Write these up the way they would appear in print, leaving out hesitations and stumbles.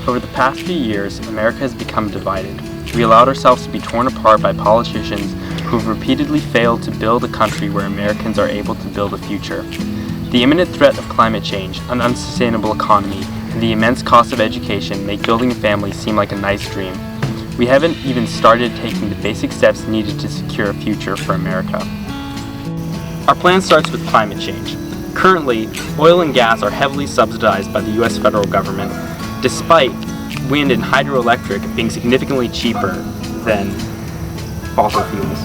Over the past few years, America has become divided. We allowed ourselves to be torn apart by politicians who have repeatedly failed to build a country where Americans are able to build a future. The imminent threat of climate change, an unsustainable economy, and the immense cost of education make building a family seem like a nice dream. We haven't even started taking the basic steps needed to secure a future for America. Our plan starts with climate change. Currently, oil and gas are heavily subsidized by the U.S. federal government, despite wind and hydroelectric being significantly cheaper than fossil fuels.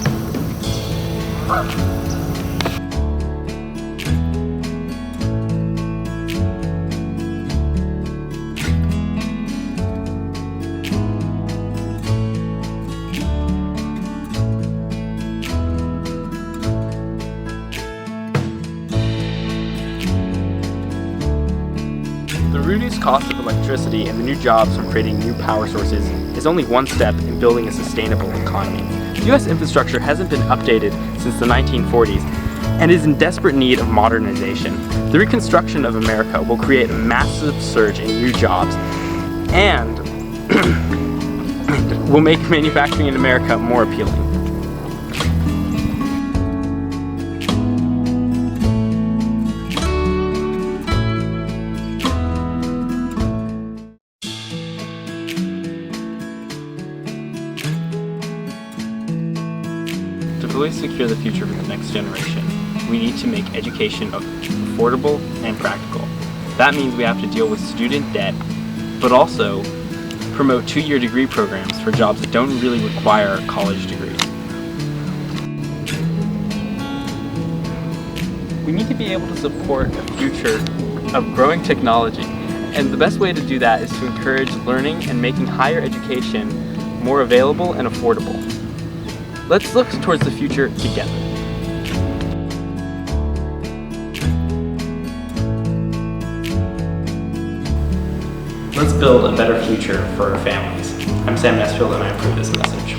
The reduced cost of electricity and the new jobs from creating new power sources is only one step in building a sustainable economy. U.S. infrastructure hasn't been updated since the 1940s and is in desperate need of modernization. The reconstruction of America will create a massive surge in new jobs and will make manufacturing in America more appealing. To fully secure the future for the next generation, we need to make education affordable and practical. That means we have to deal with student debt, but also promote two-year degree programs for jobs that don't really require a college degree. We need to be able to support a future of growing technology, and the best way to do that is to encourage learning and making higher education more available and affordable. Let's look towards the future together. Let's build a better future for our families. I'm Sam Nesfield and I approve this message.